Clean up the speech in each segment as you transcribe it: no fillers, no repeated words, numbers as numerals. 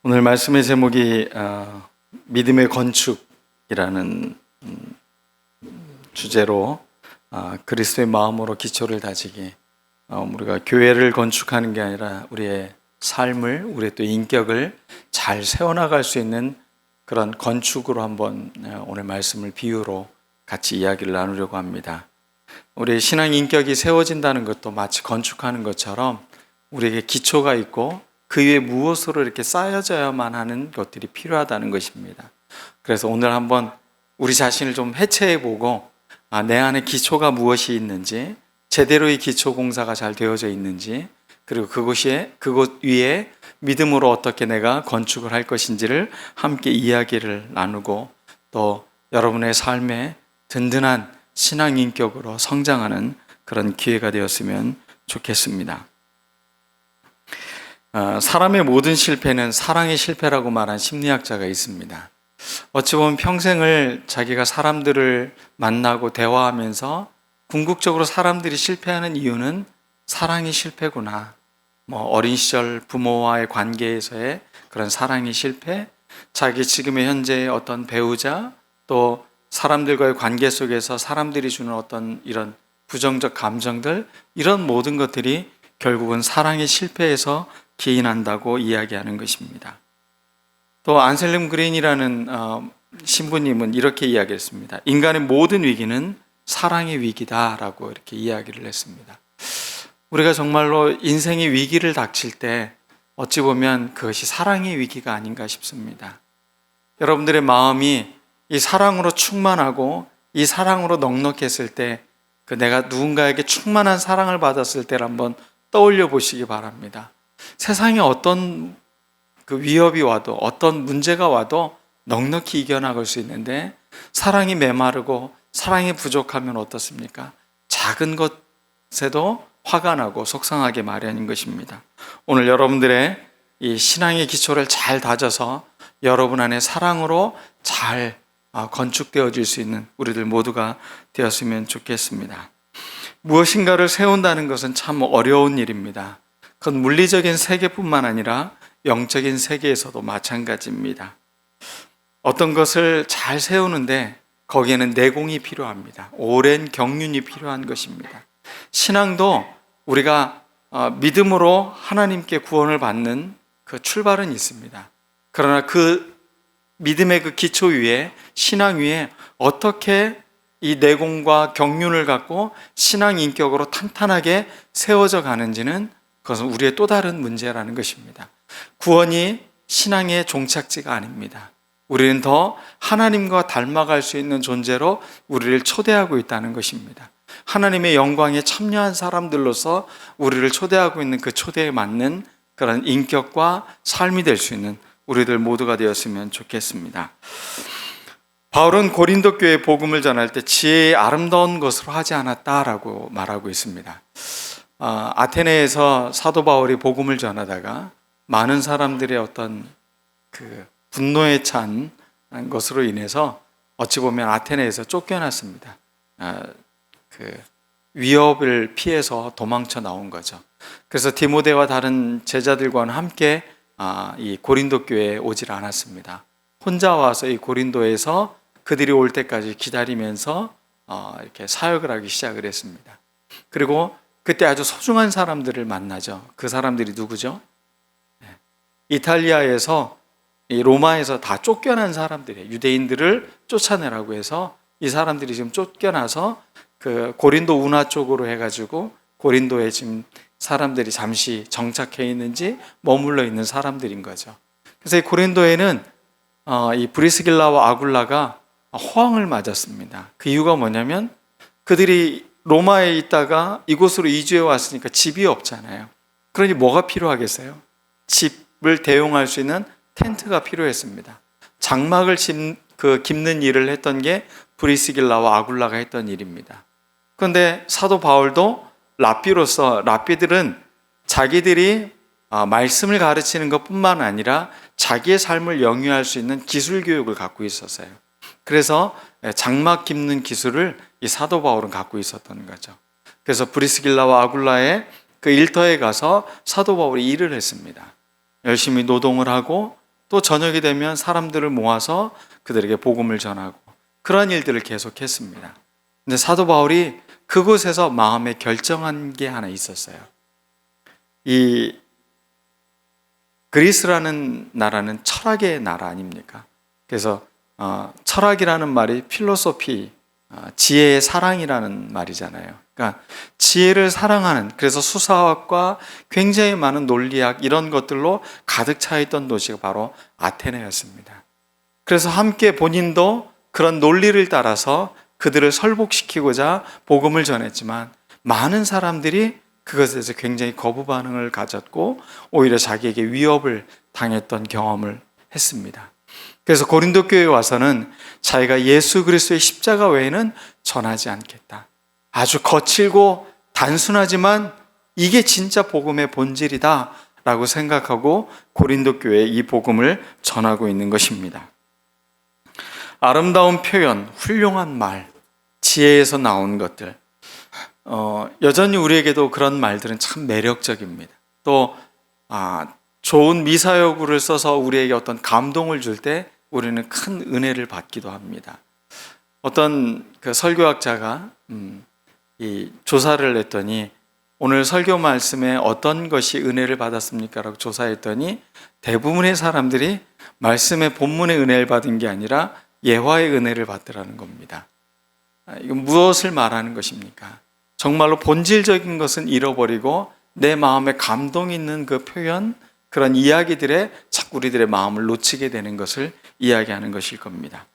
오늘 말씀의 제목이 믿음의 건축이라는 주제로 그리스도의 마음으로 기초를 다지기, 우리가 교회를 건축하는 게 아니라 우리의 삶을, 우리의 또 인격을 잘 세워나갈 수 있는 그런 건축으로 한번 오늘 말씀을 비유로 같이 이야기를 나누려고 합니다. 우리의 신앙 인격이 세워진다는 것도 마치 건축하는 것처럼 우리에게 기초가 있고 그 위에 무엇으로 이렇게 쌓여져야만 하는 것들이 필요하다는 것입니다. 그래서 오늘 한번 우리 자신을 좀 해체해보고 내 안에 기초가 무엇이 있는지, 제대로의 기초 공사가 잘 되어져 있는지, 그리고 그곳 위에 믿음으로 어떻게 내가 건축을 할 것인지를 함께 이야기를 나누고 또 여러분의 삶에 든든한 신앙 인격으로 성장하는 그런 기회가 되었으면 좋겠습니다. 사람의 모든 실패는 사랑의 실패라고 말한 심리학자가 있습니다. 어찌 보면 평생을 자기가 사람들을 만나고 대화하면서 궁극적으로 사람들이 실패하는 이유는 사랑의 실패구나. 어린 시절 부모와의 관계에서의 그런 사랑의 실패, 자기 지금의 현재의 어떤 배우자, 또 사람들과의 관계 속에서 사람들이 주는 어떤 이런 부정적 감정들, 이런 모든 것들이 결국은 사랑의 실패에서 기인한다고 이야기하는 것입니다. 또 안셀름 그린이라는 신부님은 이렇게 이야기했습니다. 인간의 모든 위기는 사랑의 위기다라고 이렇게 이야기를 했습니다. 우리가 정말로 인생의 위기를 닥칠 때 어찌 보면 그것이 사랑의 위기가 아닌가 싶습니다. 여러분들의 마음이 이 사랑으로 충만하고 이 사랑으로 넉넉했을 때, 내가 누군가에게 충만한 사랑을 받았을 때를 한번 떠올려 보시기 바랍니다. 세상에 어떤 위협이 와도, 어떤 문제가 와도 넉넉히 이겨나갈 수 있는데, 사랑이 메마르고 사랑이 부족하면 어떻습니까? 작은 것에도 화가 나고 속상하게 마련인 것입니다. 오늘 여러분들의 이 신앙의 기초를 잘 다져서 여러분 안에 사랑으로 잘 건축되어질 수 있는 우리들 모두가 되었으면 좋겠습니다. 무엇인가를 세운다는 것은 참 어려운 일입니다. 그건 물리적인 세계뿐만 아니라 영적인 세계에서도 마찬가지입니다. 어떤 것을 잘 세우는데 거기에는 내공이 필요합니다. 오랜 경륜이 필요한 것입니다. 신앙도 우리가 믿음으로 하나님께 구원을 받는 그 출발은 있습니다. 그러나 그 믿음의 그 기초 위에, 신앙 위에 어떻게 이 내공과 경륜을 갖고 신앙 인격으로 탄탄하게 세워져 가는지는 그것은 우리의 또 다른 문제라는 것입니다. 구원이 신앙의 종착지가 아닙니다. 우리는 더 하나님과 닮아갈 수 있는 존재로 우리를 초대하고 있다는 것입니다. 하나님의 영광에 참여한 사람들로서 우리를 초대하고 있는 그 초대에 맞는 그런 인격과 삶이 될 수 있는 우리들 모두가 되었으면 좋겠습니다. 바울은 고린도 교회에 복음을 전할 때 지혜의 아름다운 것으로 하지 않았다라고 말하고 있습니다. 아테네에서 사도 바울이 복음을 전하다가 많은 사람들의 어떤 그 분노에 찬 것으로 인해서 어찌 보면 아테네에서 쫓겨났습니다. 그 위협을 피해서 도망쳐 나온 거죠. 그래서 디모데와 다른 제자들과는 함께 이 고린도 교회에 오질 않았습니다. 혼자 와서 이 고린도에서 그들이 올 때까지 기다리면서 이렇게 사역을 하기 시작을 했습니다. 그리고 그때 아주 소중한 사람들을 만나죠. 그 사람들이 누구죠? 이탈리아에서, 로마에서 다 쫓겨난 사람들이에요. 유대인들을 쫓아내라고 해서 이 사람들이 지금 쫓겨나서 그 고린도 운하 쪽으로 해가지고 고린도에 지금 사람들이 잠시 정착해 있는지 머물러 있는 사람들인 거죠. 그래서 이 고린도에는 이 브리스길라와 아굴라가 호황을 맞았습니다. 그 이유가 뭐냐면 그들이 로마에 있다가 이곳으로 이주해 왔으니까 집이 없잖아요. 그러니 뭐가 필요하겠어요? 집을 대용할 수 있는 텐트가 필요했습니다. 장막을 깁는 일을 했던 게 브리스길라와 아굴라가 했던 일입니다. 그런데 사도 바울도 랍비들은 자기들이 말씀을 가르치는 것뿐만 아니라 자기의 삶을 영위할 수 있는 기술 교육을 갖고 있었어요. 그래서 장막 깁는 기술을 이 사도 바울은 갖고 있었던 거죠. 그래서 브리스길라와 아굴라의 그 일터에 가서 사도 바울이 일을 했습니다. 열심히 노동을 하고 또 저녁이 되면 사람들을 모아서 그들에게 복음을 전하고 그러한 일들을 계속했습니다. 근데 사도 바울이 그곳에서 마음에 결정한 게 하나 있었어요. 이 그리스라는 나라는 철학의 나라 아닙니까? 그래서 철학이라는 말이 필로소피, 지혜의 사랑이라는 말이잖아요. 그러니까 지혜를 사랑하는, 그래서 수사학과 굉장히 많은 논리학 이런 것들로 가득 차 있던 도시가 바로 아테네였습니다. 그래서 함께 본인도 그런 논리를 따라서 그들을 설복시키고자 복음을 전했지만 많은 사람들이 그것에 대해서 굉장히 거부 반응을 가졌고 오히려 자기에게 위협을 당했던 경험을 했습니다. 그래서 고린도 교회에 와서는 자기가 예수 그리스도의 십자가 외에는 전하지 않겠다. 아주 거칠고 단순하지만 이게 진짜 복음의 본질이다 라고 생각하고 고린도 교회에 이 복음을 전하고 있는 것입니다. 아름다운 표현, 훌륭한 말, 지혜에서 나온 것들, 여전히 우리에게도 그런 말들은 참 매력적입니다. 또 좋은 미사여구를 써서 우리에게 어떤 감동을 줄 때 우리는 큰 은혜를 받기도 합니다. 어떤 그 설교학자가 이 조사를 했더니 오늘 설교 말씀에 어떤 것이 은혜를 받았습니까? 라고 조사했더니 대부분의 사람들이 말씀의 본문의 은혜를 받은 게 아니라 예화의 은혜를 받더라는 겁니다. 이건 무엇을 말하는 것입니까? 정말로 본질적인 것은 잃어버리고 내 마음에 감동 있는 그 표현, 그런 이야기들에 자꾸 우리들의 마음을 놓치게 되는 것을 이야기하는 것일 겁니다.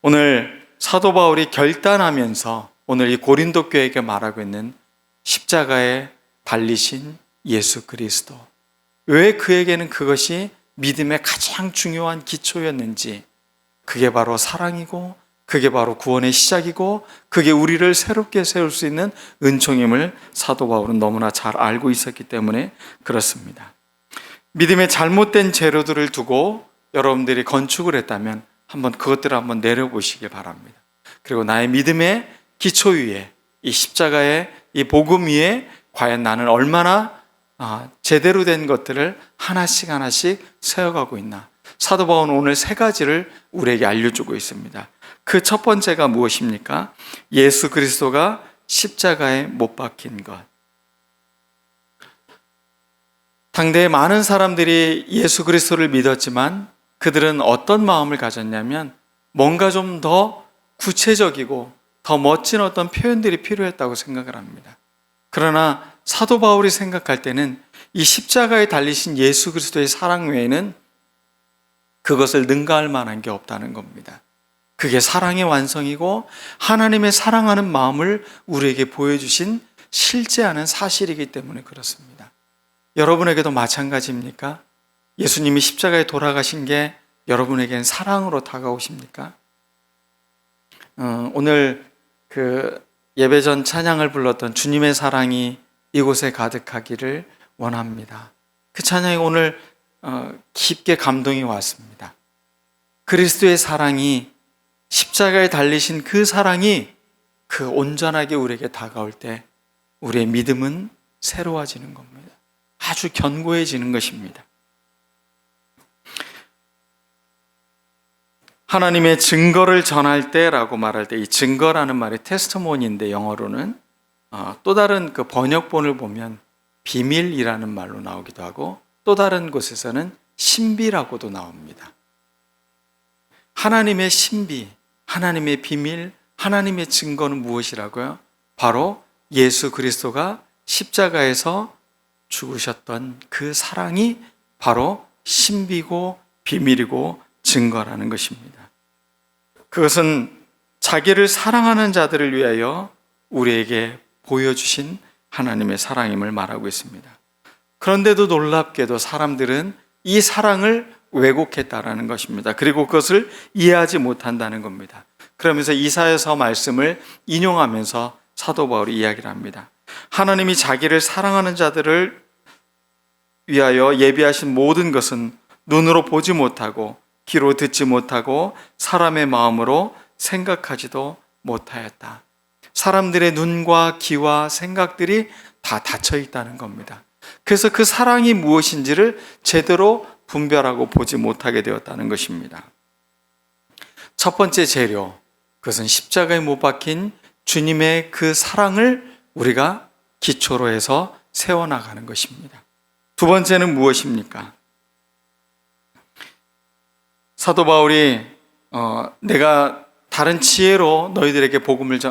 오늘 사도 바울이 결단하면서 오늘 이 고린도 교회에게 말하고 있는 십자가에 달리신 예수 그리스도, 왜 그에게는 그것이 믿음의 가장 중요한 기초였는지, 그게 바로 사랑이고 그게 바로 구원의 시작이고 그게 우리를 새롭게 세울 수 있는 은총임을 사도 바울은 너무나 잘 알고 있었기 때문에 그렇습니다. 믿음의 잘못된 재료들을 두고 여러분들이 건축을 했다면 한번 그것들을 한번 내려보시길 바랍니다. 그리고 나의 믿음의 기초 위에 이 십자가의 이 복음 위에 과연 나는 얼마나 제대로 된 것들을 하나씩 세워가고 있나. 사도 바울은 오늘 세 가지를 우리에게 알려주고 있습니다. 그 첫 번째가 무엇입니까? 예수 그리스도가 십자가에 못 박힌 것. 당대의 많은 사람들이 예수 그리스도를 믿었지만 그들은 어떤 마음을 가졌냐면 뭔가 좀 더 구체적이고 더 멋진 어떤 표현들이 필요했다고 생각을 합니다. 그러나 사도 바울이 생각할 때는 이 십자가에 달리신 예수 그리스도의 사랑 외에는 그것을 능가할 만한 게 없다는 겁니다. 그게 사랑의 완성이고 하나님의 사랑하는 마음을 우리에게 보여주신 실제하는 사실이기 때문에 그렇습니다. 여러분에게도 마찬가지입니까? 예수님이 십자가에 돌아가신 게 여러분에겐 사랑으로 다가오십니까? 오늘 그 예배 전 찬양을 불렀던 주님의 사랑이 이곳에 가득하기를 원합니다. 그 찬양이 오늘 깊게 감동이 왔습니다. 그리스도의 사랑이, 십자가에 달리신 그 사랑이 그 온전하게 우리에게 다가올 때 우리의 믿음은 새로워지는 겁니다. 아주 견고해지는 것입니다. 하나님의 증거를 전할 때라고 말할 때 이 증거라는 말이 테스트모니인데 영어로는 또 다른 그 번역본을 보면 비밀이라는 말로 나오기도 하고 또 다른 곳에서는 신비라고도 나옵니다. 하나님의 신비, 하나님의 비밀, 하나님의 증거는 무엇이라고요? 바로 예수 그리스도가 십자가에서 죽으셨던 그 사랑이 바로 신비고 비밀이고 증거라는 것입니다. 그것은 자기를 사랑하는 자들을 위하여 우리에게 보여주신 하나님의 사랑임을 말하고 있습니다. 그런데도 놀랍게도 사람들은 이 사랑을 왜곡했다라는 것입니다. 그리고 그것을 이해하지 못한다는 겁니다. 그러면서 이사야서 말씀을 인용하면서 사도 바울이 이야기를 합니다. 하나님이 자기를 사랑하는 자들을 위하여 예비하신 모든 것은 눈으로 보지 못하고 귀로 듣지 못하고 사람의 마음으로 생각하지도 못하였다. 사람들의 눈과 귀와 생각들이 다 닫혀 있다는 겁니다. 그래서 그 사랑이 무엇인지를 제대로 분별하고 보지 못하게 되었다는 것입니다. 첫 번째 재료, 그것은 십자가에 못 박힌 주님의 그 사랑을 우리가 기초로 해서 세워나가는 것입니다. 두 번째는 무엇입니까? 사도 바울이 내가 다른 지혜로 너희들에게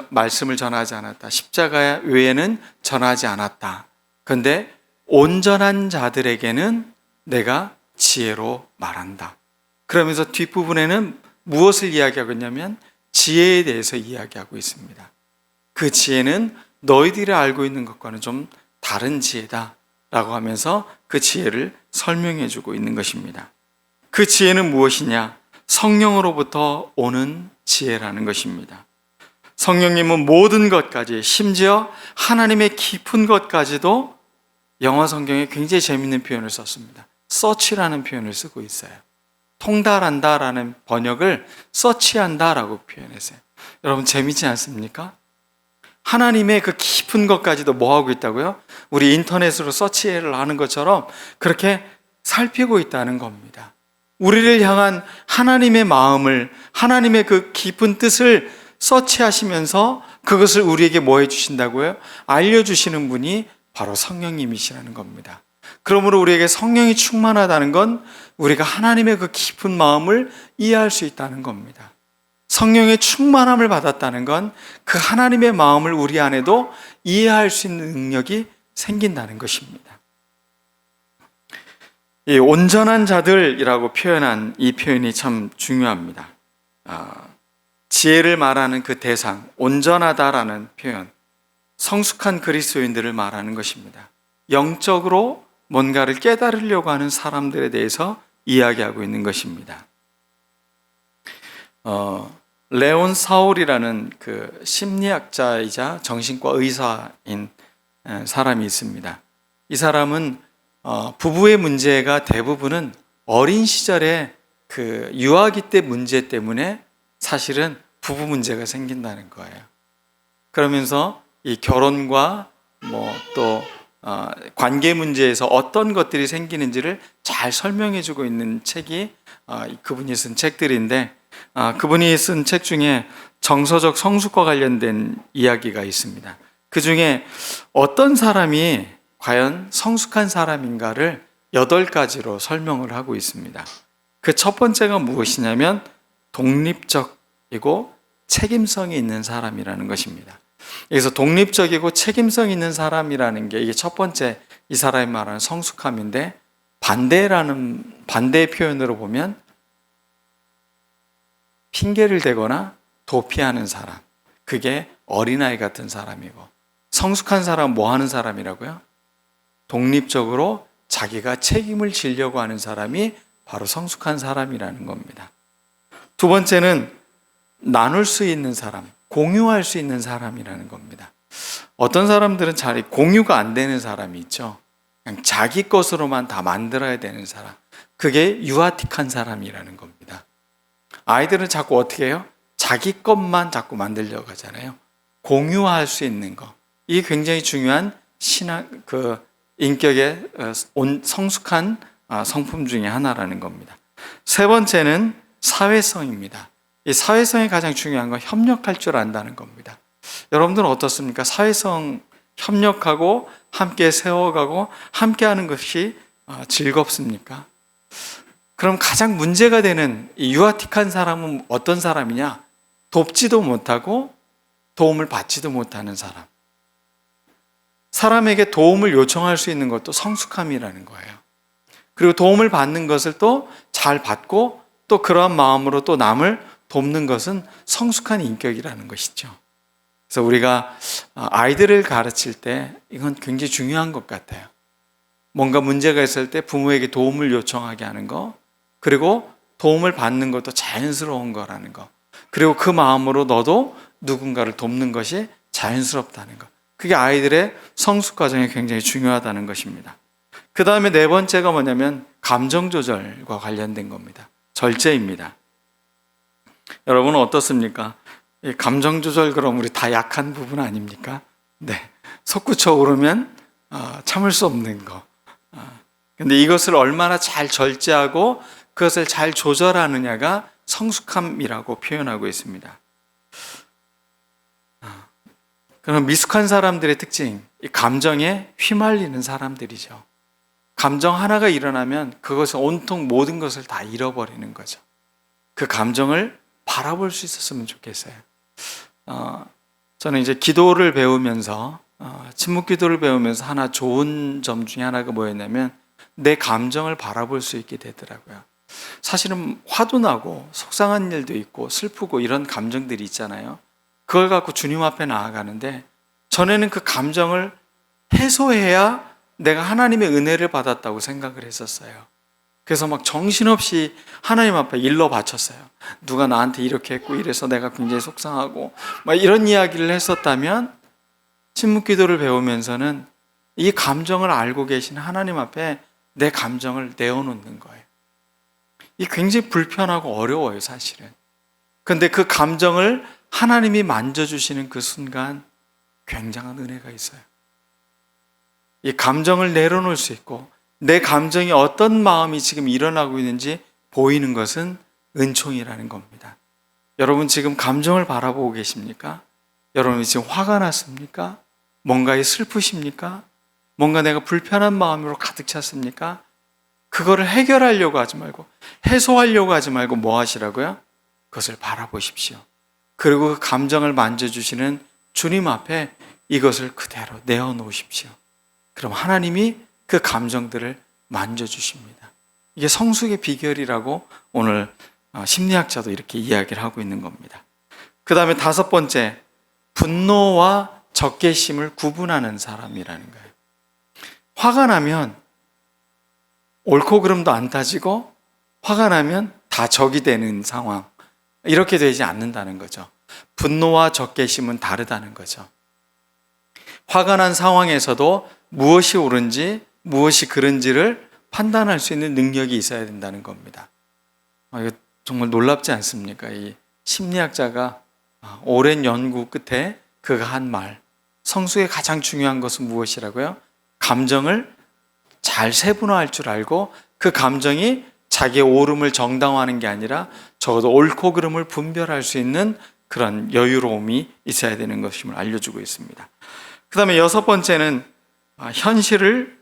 말씀을 전하지 않았다. 십자가 외에는 전하지 않았다. 그런데 온전한 자들에게는 내가 지혜로 말한다. 그러면서 뒷부분에는 무엇을 이야기하고 있냐면 지혜에 대해서 이야기하고 있습니다. 그 지혜는 너희들이 알고 있는 것과는 좀 다른 지혜다 라고 하면서 그 지혜를 설명해 주고 있는 것입니다. 그 지혜는 무엇이냐? 성령으로부터 오는 지혜라는 것입니다. 성령님은 모든 것까지, 심지어 하나님의 깊은 것까지도 영어 성경에 굉장히 재미있는 표현을 썼습니다. 서치라는 표현을 쓰고 있어요. 통달한다라는 번역을 서치한다라고 표현했어요. 여러분 재미있지 않습니까? 하나님의 그 깊은 것까지도 뭐 하고 있다고요? 우리 인터넷으로 서치를 하는 것처럼 그렇게 살피고 있다는 겁니다. 우리를 향한 하나님의 마음을, 하나님의 그 깊은 뜻을 서치하시면서 그것을 우리에게 뭐 해주신다고요? 알려주시는 분이 바로 성령님이시라는 겁니다. 그러므로 우리에게 성령이 충만하다는 건 우리가 하나님의 그 깊은 마음을 이해할 수 있다는 겁니다. 성령의 충만함을 받았다는 건 그 하나님의 마음을 우리 안에도 이해할 수 있는 능력이 생긴다는 것입니다. 이 온전한 자들이라고 표현한 이 표현이 참 중요합니다. 지혜를 말하는 그 대상, 온전하다라는 표현, 성숙한 그리스도인들을 말하는 것입니다. 영적으로 뭔가를 깨달으려고 하는 사람들에 대해서 이야기하고 있는 것입니다. 레온 사울이라는 그 심리학자이자 정신과 의사인 사람이 있습니다. 이 사람은 부부의 문제가 대부분은 어린 시절에 그 유아기 때 문제 때문에 사실은 부부 문제가 생긴다는 거예요. 그러면서 이 결혼과 또 관계 문제에서 어떤 것들이 생기는지를 잘 설명해주고 있는 책이 그분이 쓴 책들인데, 그분이 쓴 책 중에 정서적 성숙과 관련된 이야기가 있습니다. 그 중에 어떤 사람이 과연 성숙한 사람인가를 8가지로 설명을 하고 있습니다. 그 첫 번째가 무엇이냐면 독립적이고 책임성이 있는 사람이라는 것입니다. 여기서 독립적이고 책임성 있는 사람이라는 게 이게 첫 번째 이 사람이 말하는 성숙함인데, 반대의 표현으로 보면 핑계를 대거나 도피하는 사람, 그게 어린아이 같은 사람이고, 성숙한 사람은 뭐 하는 사람이라고요? 독립적으로 자기가 책임을 지려고 하는 사람이 바로 성숙한 사람이라는 겁니다. 두 번째는 나눌 수 있는 사람, 공유할 수 있는 사람이라는 겁니다. 어떤 사람들은 잘 공유가 안 되는 사람이 있죠. 그냥 자기 것으로만 다 만들어야 되는 사람, 그게 유아틱한 사람이라는 겁니다. 아이들은 자꾸 어떻게 해요? 자기 것만 자꾸 만들려고 하잖아요. 공유할 수 있는 거, 이게 굉장히 중요한 인격의 성숙한 성품 중에 하나라는 겁니다. 세 번째는 사회성입니다. 이 사회성이 가장 중요한 건 협력할 줄 안다는 겁니다. 여러분들은 어떻습니까? 사회성, 협력하고 함께 세워가고 함께 하는 것이 즐겁습니까? 그럼 가장 문제가 되는 이 유아틱한 사람은 어떤 사람이냐? 돕지도 못하고 도움을 받지도 못하는 사람. 사람에게 도움을 요청할 수 있는 것도 성숙함이라는 거예요. 그리고 도움을 받는 것을 또 잘 받고 또 그러한 마음으로 또 남을 돕는 것은 성숙한 인격이라는 것이죠. 그래서 우리가 아이들을 가르칠 때 이건 굉장히 중요한 것 같아요. 뭔가 문제가 있을 때 부모에게 도움을 요청하게 하는 거, 그리고 도움을 받는 것도 자연스러운 거라는 거, 그리고 그 마음으로 너도 누군가를 돕는 것이 자연스럽다는 것, 그게 아이들의 성숙 과정에 굉장히 중요하다는 것입니다. 그 다음에 네 번째가 뭐냐면 감정 조절과 관련된 겁니다. 절제입니다. 여러분은 어떻습니까? 감정 조절, 그럼 우리 다 약한 부분 아닙니까? 네, 솟구쳐 오르면 참을 수 없는 거. 근데 이것을 얼마나 잘 절제하고 그것을 잘 조절하느냐가 성숙함이라고 표현하고 있습니다. 그럼 미숙한 사람들의 특징, 이 감정에 휘말리는 사람들이죠. 감정 하나가 일어나면 그것을 온통 모든 것을 다 잃어버리는 거죠. 그 감정을 바라볼 수 있었으면 좋겠어요. 저는 이제 기도를 배우면서 침묵 기도를 배우면서 하나 좋은 점 중에 하나가 뭐였냐면 내 감정을 바라볼 수 있게 되더라고요. 사실은 화도 나고 속상한 일도 있고 슬프고 이런 감정들이 있잖아요. 그걸 갖고 주님 앞에 나아가는데 전에는 그 감정을 해소해야 내가 하나님의 은혜를 받았다고 생각을 했었어요. 그래서 막 정신없이 하나님 앞에 일러 바쳤어요. 누가 나한테 이렇게 했고 이래서 내가 굉장히 속상하고 막 이런 이야기를 했었다면 침묵 기도를 배우면서는 이 감정을 알고 계신 하나님 앞에 내 감정을 내어놓는 거예요. 이 굉장히 불편하고 어려워요, 사실은. 그런데 그 감정을 하나님이 만져주시는 그 순간 굉장한 은혜가 있어요. 이 감정을 내려놓을 수 있고 내 감정이 어떤 마음이 지금 일어나고 있는지 보이는 것은 은총이라는 겁니다. 여러분 지금 감정을 바라보고 계십니까? 여러분이 지금 화가 났습니까? 뭔가에 슬프십니까? 뭔가 내가 불편한 마음으로 가득 찼습니까? 그거를 해결하려고 하지 말고 해소하려고 하지 말고 뭐 하시라고요? 그것을 바라보십시오. 그리고 그 감정을 만져주시는 주님 앞에 이것을 그대로 내어놓으십시오. 그럼 하나님이 그 감정들을 만져주십니다. 이게 성숙의 비결이라고 오늘 심리학자도 이렇게 이야기를 하고 있는 겁니다. 그 다음에 5번째, 분노와 적개심을 구분하는 사람이라는 거예요. 화가 나면 옳고 그름도 안 따지고 화가 나면 다 적이 되는 상황, 이렇게 되지 않는다는 거죠. 분노와 적개심은 다르다는 거죠. 화가 난 상황에서도 무엇이 옳은지 무엇이 그른지를 판단할 수 있는 능력이 있어야 된다는 겁니다. 이거 정말 놀랍지 않습니까? 이 심리학자가 오랜 연구 끝에 그가 한 말, 성숙의 가장 중요한 것은 무엇이라고요? 감정을 잘 세분화할 줄 알고 그 감정이 자기의 옳음을 정당화하는 게 아니라 적어도 옳고 그름을 분별할 수 있는 그런 여유로움이 있어야 되는 것임을 알려주고 있습니다. 그 다음에 6번째는 현실을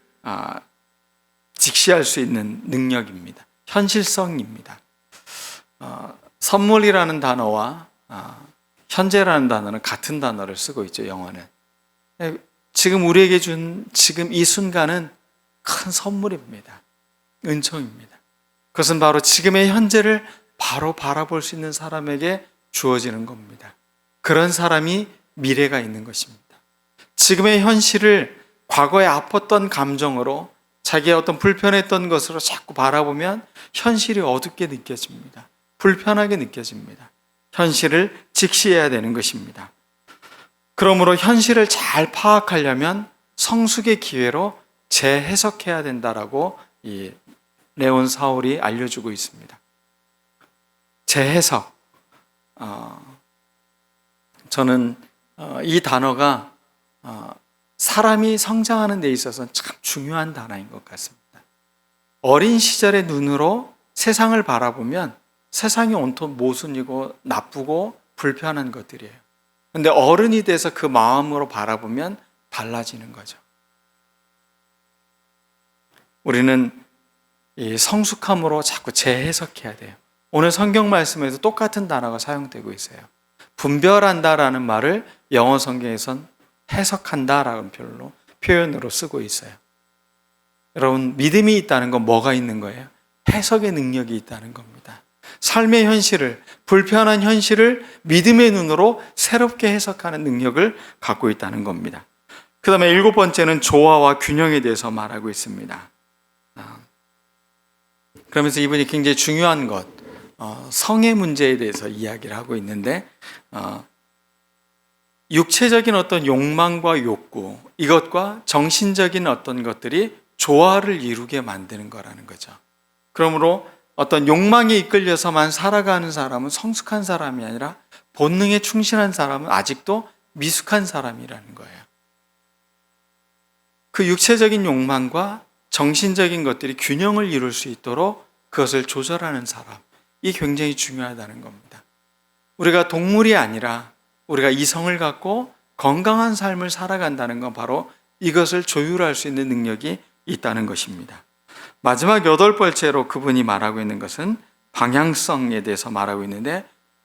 직시할 수 있는 능력입니다. 현실성입니다. 선물이라는 단어와 현재라는 단어는 같은 단어를 쓰고 있죠, 영어는. 지금 우리에게 준 지금 이 순간은 큰 선물입니다. 은총입니다. 그것은 바로 지금의 현재를 바로 바라볼 수 있는 사람에게 주어지는 겁니다. 그런 사람이 미래가 있는 것입니다. 지금의 현실을 과거에 아팠던 감정으로 자기의 어떤 불편했던 것으로 자꾸 바라보면 현실이 어둡게 느껴집니다. 불편하게 느껴집니다. 현실을 직시해야 되는 것입니다. 그러므로 현실을 잘 파악하려면 성숙의 기회로 재해석해야 된다라고 이 레온 사울이 알려주고 있습니다. 재해석. 저는 이 단어가 사람이 성장하는 데 있어서 참 중요한 단어인 것 같습니다. 어린 시절의 눈으로 세상을 바라보면 세상이 온통 모순이고 나쁘고 불편한 것들이에요. 그런데 어른이 돼서 그 마음으로 바라보면 달라지는 거죠. 우리는 이 성숙함으로 자꾸 재해석해야 돼요. 오늘 성경 말씀에도 똑같은 단어가 사용되고 있어요. 분별한다라는 말을 영어 성경에선 해석한다라는 표현으로 쓰고 있어요. 여러분, 믿음이 있다는 건 뭐가 있는 거예요? 해석의 능력이 있다는 겁니다. 삶의 현실을, 불편한 현실을 믿음의 눈으로 새롭게 해석하는 능력을 갖고 있다는 겁니다. 그 다음에 7번째는 조화와 균형에 대해서 말하고 있습니다. 그러면서 이분이 굉장히 중요한 것, 성의 문제에 대해서 이야기를 하고 있는데, 육체적인 어떤 욕망과 욕구, 이것과 정신적인 어떤 것들이 조화를 이루게 만드는 거라는 거죠. 그러므로 어떤 욕망에 이끌려서만 살아가는 사람은 성숙한 사람이 아니라 본능에 충실한 사람은 아직도 미숙한 사람이라는 거예요. 그 육체적인 욕망과 정신적인 것들이 균형을 이룰 수 있도록 그것을 조절하는 사람, 이 굉장히 중요하다는 겁니다. 우리가 동물이 아니라 우리가 이성을 갖고 건강한 삶을 살아간다는 건 바로 이것을 조율할 수 있는 능력이 있다는 것입니다. 마지막 8번째로 그분이 말하고 있는 것은 방향성에 대해서 말하고 있는데,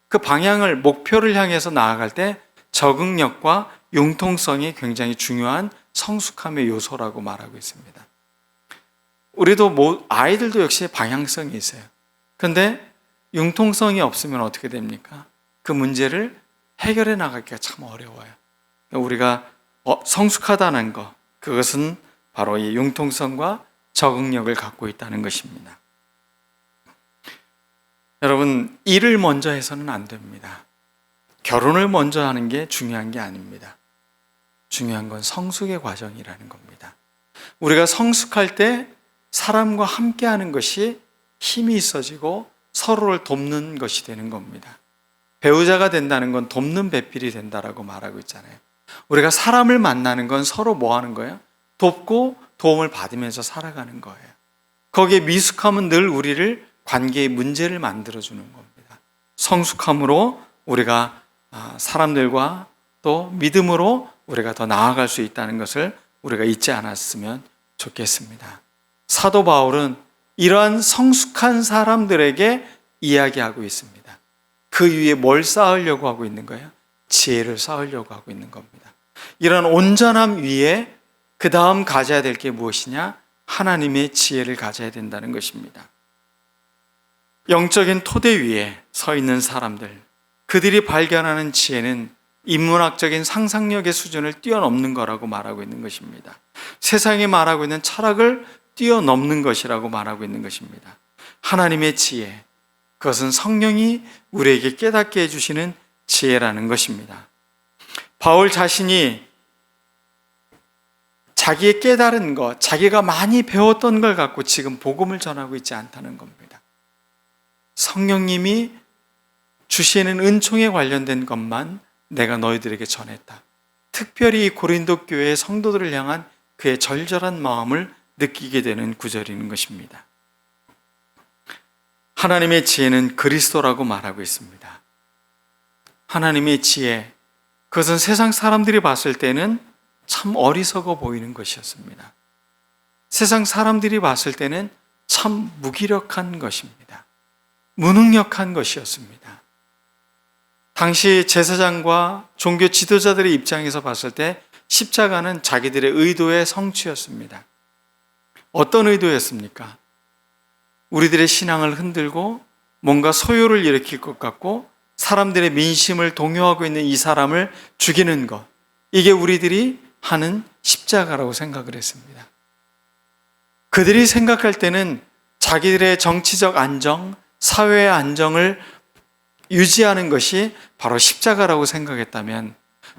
그 방향을, 목표를 향해서 나아갈 때 적응력과 융통성이 굉장히 중요한 성숙함의 요소라고 말하고 있습니다. 우리도 아이들도 역시 방향성이 있어요. 그런데 융통성이 없으면 어떻게 됩니까? 그 문제를 해결해 나가기가 참 어려워요. 우리가 성숙하다는 것, 그것은 바로 이 융통성과 적응력을 갖고 있다는 것입니다. 여러분, 일을 먼저 해서는 안 됩니다. 결혼을 먼저 하는 게 중요한 게 아닙니다. 중요한 건 성숙의 과정이라는 겁니다. 우리가 성숙할 때 사람과 함께 하는 것이 힘이 있어지고 서로를 돕는 것이 되는 겁니다. 배우자가 된다는 건 돕는 배필이 된다라고 말하고 있잖아요. 우리가 사람을 만나는 건 서로 뭐 하는 거예요? 돕고 도움을 받으면서 살아가는 거예요. 거기에 미숙함은 늘 우리를 관계의 문제를 만들어주는 겁니다. 성숙함으로 우리가 사람들과 또 믿음으로 우리가 더 나아갈 수 있다는 것을 우리가 잊지 않았으면 좋겠습니다. 사도 바울은 이러한 성숙한 사람들에게 이야기하고 있습니다. 그 위에 뭘 쌓으려고 하고 있는 거예요? 지혜를 쌓으려고 하고 있는 겁니다. 이런 온전함 위에 그 다음 가져야 될 게 무엇이냐? 하나님의 지혜를 가져야 된다는 것입니다. 영적인 토대 위에 서 있는 사람들, 그들이 발견하는 지혜는 인문학적인 상상력의 수준을 뛰어넘는 거라고 말하고 있는 것입니다. 세상이 말하고 있는 철학을 뛰어넘는 것이라고 말하고 있는 것입니다. 하나님의 지혜, 그것은 성령이 우리에게 깨닫게 해주시는 지혜라는 것입니다. 바울 자신이 자기의 깨달은 것, 자기가 많이 배웠던 걸 갖고 지금 복음을 전하고 있지 않다는 겁니다. 성령님이 주시는 은총에 관련된 것만 내가 너희들에게 전했다. 특별히 고린도 교회의 성도들을 향한 그의 절절한 마음을 느끼게 되는 구절인 것입니다. 하나님의 지혜는 그리스도라고 말하고 있습니다. 하나님의 지혜, 그것은 세상 사람들이 봤을 때는 참 어리석어 보이는 것이었습니다. 세상 사람들이 봤을 때는 참 무기력한 것입니다. 무능력한 것이었습니다. 당시 제사장과 종교 지도자들의 입장에서 봤을 때 십자가는 자기들의 의도의 성취였습니다. 어떤 의도였습니까? 우리들의 신앙을 흔들고 뭔가 소요를 일으킬 것 같고 사람들의 민심을 동요하고 있는 이 사람을 죽이는 것, 이게 우리들이 하는 십자가라고 생각을 했습니다. 그들이 생각할 때는 자기들의 정치적 안정, 사회의 안정을 유지하는 것이 바로 십자가라고 생각했다면,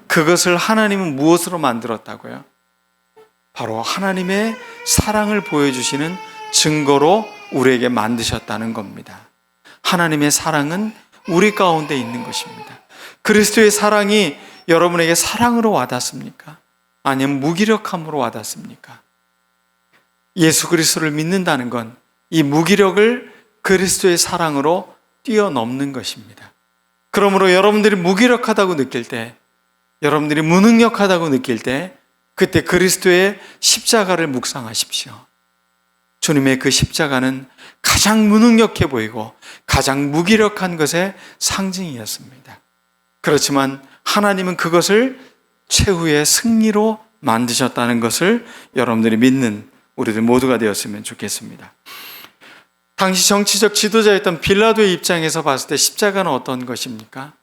그것을 하나님은 무엇으로 만들었다고요? 바로 하나님의 사랑을 보여주시는 증거로 우리에게 만드셨다는 겁니다. 하나님의 사랑은 우리 가운데 있는 것입니다. 그리스도의 사랑이 여러분에게 사랑으로 와닿습니까? 아니면 무기력함으로 와닿습니까? 예수 그리스도를 믿는다는 건 이 무기력을 그리스도의 사랑으로 뛰어넘는 것입니다. 그러므로 여러분들이 무기력하다고 느낄 때, 여러분들이 무능력하다고 느낄 때, 그때 그리스도의 십자가를 묵상하십시오. 주님의 그 십자가는 가장 무능력해 보이고 가장 무기력한 것의 상징이었습니다. 그렇지만 하나님은 그것을 최후의 승리로 만드셨다는 것을 여러분들이 믿는 우리들 모두가 되었으면 좋겠습니다. 당시 정치적 지도자였던 빌라도의 입장에서 봤을 때 십자가는 어떤 것입니까?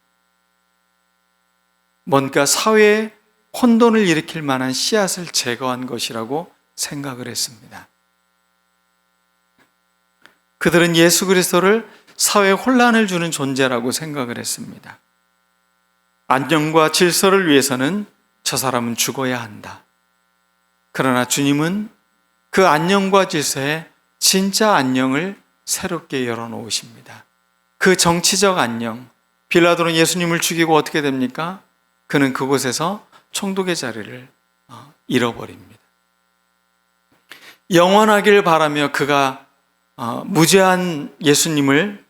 뭔가 사회에 혼돈을 일으킬 만한 씨앗을 제거한 것이라고 생각을 했습니다. 그들은 예수 그리스도를 사회에 혼란을 주는 존재라고 생각을 했습니다. 안녕과 질서를 위해서는 저 사람은 죽어야 한다. 그러나 주님은 그 안녕과 질서에 진짜 안녕을 새롭게 열어놓으십니다. 그 정치적 안녕, 빌라도는 예수님을 죽이고 어떻게 됩니까? 그는 그곳에서 총독의 자리를 잃어버립니다. 영원하길 바라며 그가 무죄한 예수님을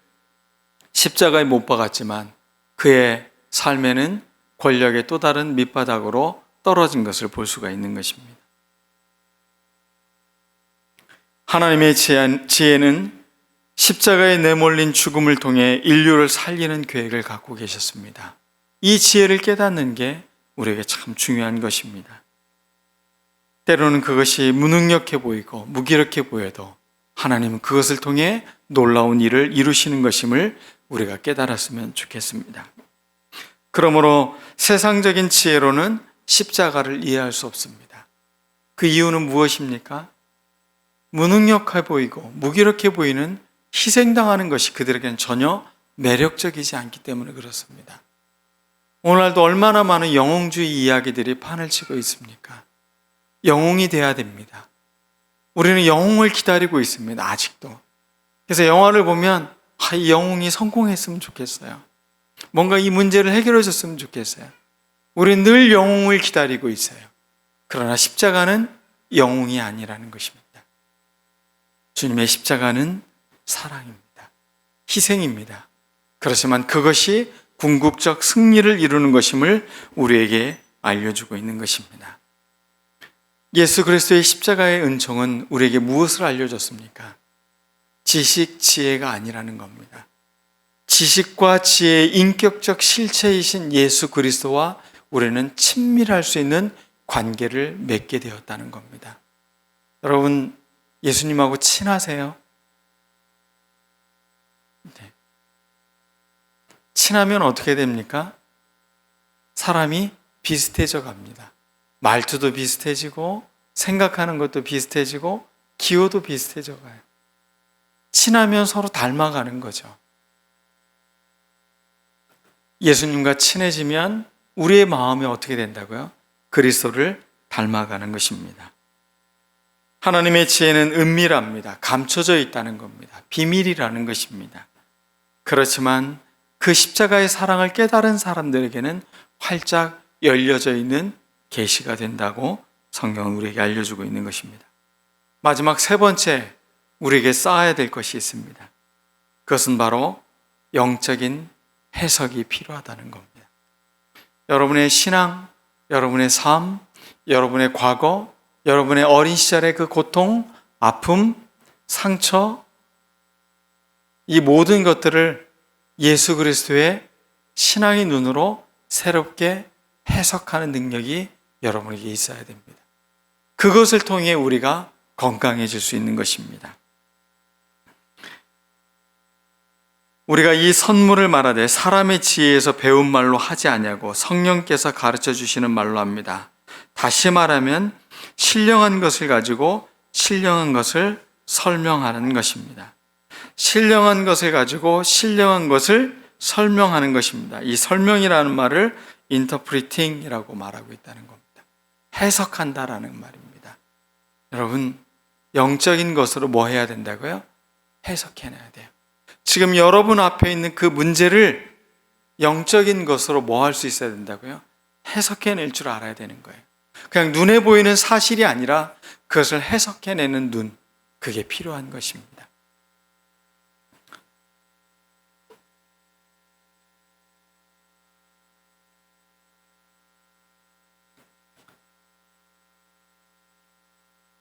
십자가에 못 박았지만 그의 삶에는 권력의 또 다른 밑바닥으로 떨어진 것을 볼 수가 있는 것입니다. 하나님의 지혜는 십자가에 내몰린 죽음을 통해 인류를 살리는 계획을 갖고 계셨습니다. 이 지혜를 깨닫는 게 우리에게 참 중요한 것입니다. 때로는 그것이 무능력해 보이고 무기력해 보여도 하나님은 그것을 통해 놀라운 일을 이루시는 것임을 우리가 깨달았으면 좋겠습니다. 그러므로 세상적인 지혜로는 십자가를 이해할 수 없습니다. 그 이유는 무엇입니까? 무능력해 보이고 무기력해 보이는 희생당하는 것이 그들에게는 전혀 매력적이지 않기 때문에 그렇습니다. 오늘날도 얼마나 많은 영웅주의 이야기들이 판을 치고 있습니까? 영웅이 돼야 됩니다. 우리는 영웅을 기다리고 있습니다. 아직도. 그래서 영화를 보면 이 영웅이 성공했으면 좋겠어요. 뭔가 이 문제를 해결해 줬으면 좋겠어요. 우리는 늘 영웅을 기다리고 있어요. 그러나 십자가는 영웅이 아니라는 것입니다. 주님의 십자가는 사랑입니다. 희생입니다. 그렇지만 그것이 궁극적 승리를 이루는 것임을 우리에게 알려주고 있는 것입니다. 예수 그리스도의 십자가의 은총은 우리에게 무엇을 알려줬습니까? 지식, 지혜가 아니라는 겁니다. 지식과 지혜의 인격적 실체이신 예수 그리스도와 우리는 친밀할 수 있는 관계를 맺게 되었다는 겁니다. 여러분, 예수님하고 친하세요? 네. 친하면 어떻게 됩니까? 사람이 비슷해져 갑니다. 말투도 비슷해지고 생각하는 것도 비슷해지고 기호도 비슷해져 가요. 친하면 서로 닮아가는 거죠. 예수님과 친해지면 우리의 마음이 어떻게 된다고요? 그리스도를 닮아가는 것입니다. 하나님의 지혜는 은밀합니다. 감춰져 있다는 겁니다. 비밀이라는 것입니다. 그렇지만 그 십자가의 사랑을 깨달은 사람들에게는 활짝 열려져 있는 계시가 된다고 성경은 우리에게 알려주고 있는 것입니다. 마지막 세 번째, 우리에게 쌓아야 될 것이 있습니다. 그것은 바로 영적인 해석이 필요하다는 겁니다. 여러분의 신앙, 여러분의 삶, 여러분의 과거, 여러분의 어린 시절의 그 고통, 아픔, 상처, 이 모든 것들을 예수 그리스도의 신앙의 눈으로 새롭게 해석하는 능력이 여러분에게 있어야 됩니다. 그것을 통해 우리가 건강해질 수 있는 것입니다. 우리가 이 선물을 말하되 사람의 지혜에서 배운 말로 하지 아니하고 성령께서 가르쳐 주시는 말로 합니다. 다시 말하면 신령한 것을 가지고 신령한 것을 설명하는 것입니다. 신령한 것을 가지고 신령한 것을 설명하는 것입니다. 이 설명이라는 말을 interpreting이라고 말하고 있다는 겁니다. 해석한다라는 말입니다. 여러분, 영적인 것으로 뭐 해야 된다고요? 해석해내야 돼요. 지금 여러분 앞에 있는 그 문제를 영적인 것으로 뭐 할 수 있어야 된다고요? 해석해낼 줄 알아야 되는 거예요. 그냥 눈에 보이는 사실이 아니라 그것을 해석해내는 눈, 그게 필요한 것입니다.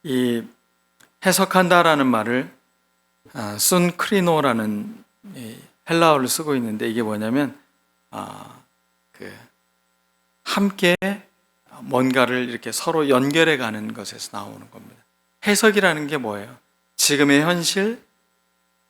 이 해석한다라는 말을 순크리노라는 헬라어를 쓰고 있는데 이게 뭐냐면 함께 뭔가를 이렇게 서로 연결해 가는 것에서 나오는 겁니다. 해석이라는 게 뭐예요? 지금의 현실,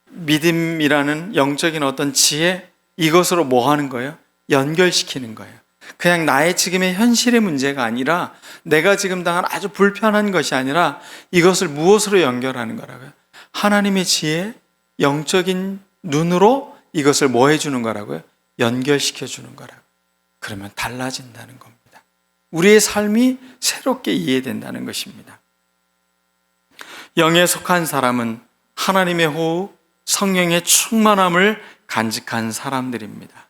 믿음이라는 영적인 어떤 지혜, 이것으로 뭐 하는 거예요? 연결시키는 거예요. 그냥 나의 지금의 현실의 문제가 아니라 내가 지금 당한 아주 불편한 것이 아니라 이것을 무엇으로 연결하는 거라고요? 하나님의 지혜, 영적인 눈으로 이것을 뭐 해주는 거라고요? 연결시켜 주는 거라고요. 그러면 달라진다는 겁니다. 우리의 삶이 새롭게 이해된다는 것입니다. 영에 속한 사람은 하나님의 호흡, 성령의 충만함을 간직한 사람들입니다.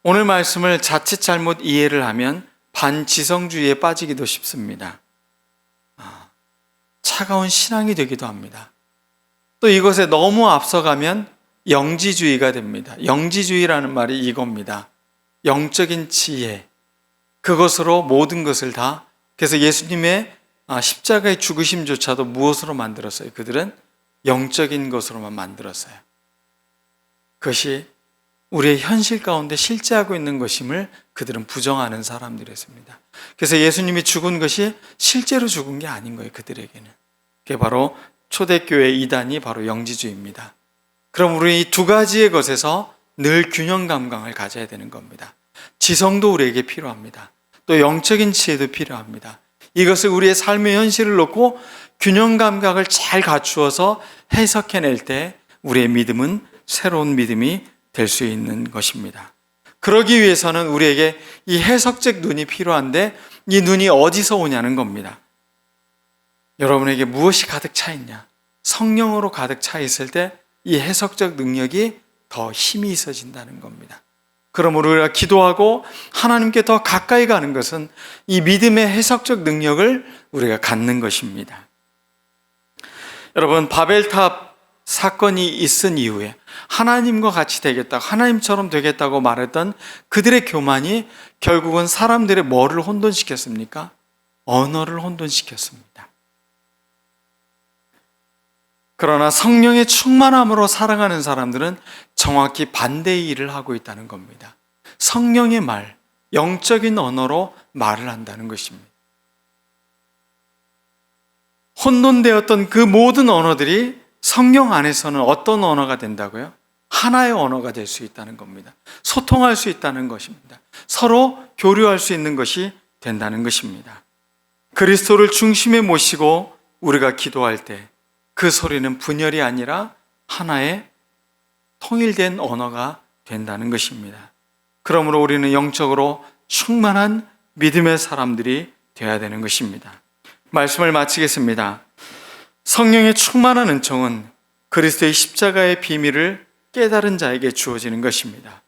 오늘 말씀을 자칫 잘못 이해를 하면 반지성주의에 빠지기도 쉽습니다. 차가운 신앙이 되기도 합니다. 또 이것에 너무 앞서가면 영지주의가 됩니다. 영지주의라는 말이 이겁니다. 영적인 지혜, 그것으로 모든 것을 다, 그래서 예수님의 십자가의 죽으심조차도 무엇으로 만들었어요? 그들은 영적인 것으로만 만들었어요. 그것이 우리의 현실 가운데 실제하고 있는 것임을 그들은 부정하는 사람들이었습니다. 그래서 예수님이 죽은 것이 실제로 죽은 게 아닌 거예요, 그들에게는. 그게 바로 초대교회 이단이 바로 영지주의입니다. 그럼 우리 이 두 가지의 것에서 늘 균형 감각을 가져야 되는 겁니다. 지성도 우리에게 필요합니다. 또 영적인 지혜도 필요합니다. 이것을 우리의 삶의 현실을 놓고 균형 감각을 잘 갖추어서 해석해낼 때 우리의 믿음은 새로운 믿음이 될 수 있는 것입니다. 그러기 위해서는 우리에게 이 해석적 눈이 필요한데 이 눈이 어디서 오냐는 겁니다. 여러분에게 무엇이 가득 차 있냐? 성령으로 가득 차 있을 때 이 해석적 능력이 더 힘이 있어진다는 겁니다. 그러므로 우리가 기도하고 하나님께 더 가까이 가는 것은 이 믿음의 해석적 능력을 우리가 갖는 것입니다. 여러분, 바벨탑 사건이 있은 이후에 하나님과 같이 되겠다, 하나님처럼 되겠다고 말했던 그들의 교만이 결국은 사람들의 뭐를 혼돈시켰습니까? 언어를 혼돈시켰습니다. 그러나 성령의 충만함으로 살아가는 사람들은 정확히 반대의 일을 하고 있다는 겁니다. 성령의 말, 영적인 언어로 말을 한다는 것입니다. 혼돈되었던 그 모든 언어들이 성령 안에서는 어떤 언어가 된다고요? 하나의 언어가 될 수 있다는 겁니다. 소통할 수 있다는 것입니다. 서로 교류할 수 있는 것이 된다는 것입니다. 그리스도를 중심에 모시고 우리가 기도할 때 그 소리는 분열이 아니라 하나의 통일된 언어가 된다는 것입니다. 그러므로 우리는 영적으로 충만한 믿음의 사람들이 되어야 되는 것입니다. 말씀을 마치겠습니다. 성령의 충만한 은총은 그리스도의 십자가의 비밀을 깨달은 자에게 주어지는 것입니다.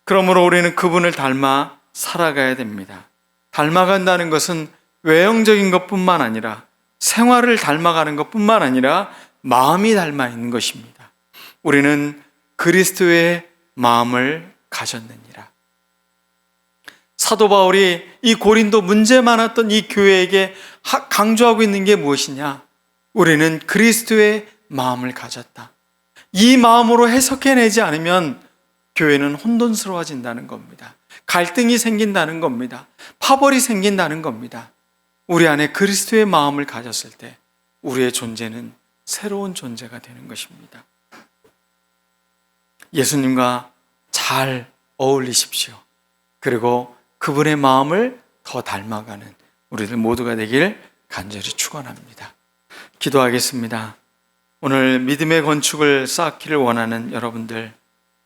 그러므로 우리는 그분을 닮아 살아가야 됩니다. 닮아간다는 것은 외형적인 것뿐만 아니라 생활을 닮아가는 것뿐만 아니라 마음이 닮아 있는 것입니다. 우리는 그리스도의 마음을 가졌느니라. 사도 바울이 이 고린도 문제 많았던 이 교회에게 강조하고 있는 게 무엇이냐? 우리는 그리스도의 마음을 가졌다. 이 마음으로 해석해내지 않으면 교회는 혼돈스러워진다는 겁니다. 갈등이 생긴다는 겁니다. 파벌이 생긴다는 겁니다. 우리 안에 그리스도의 마음을 가졌을 때 우리의 존재는 새로운 존재가 되는 것입니다. 예수님과 잘 어울리십시오. 그리고 그분의 마음을 더 닮아가는 우리들 모두가 되길 간절히 축원합니다. 기도하겠습니다. 오늘 믿음의 건축을 쌓기를 원하는 여러분들,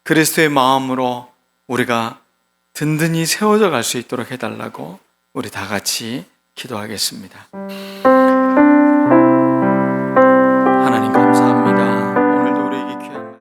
그리스도의 마음으로 우리가 든든히 세워져 갈 수 있도록 해달라고 우리 다 같이 기도하겠습니다.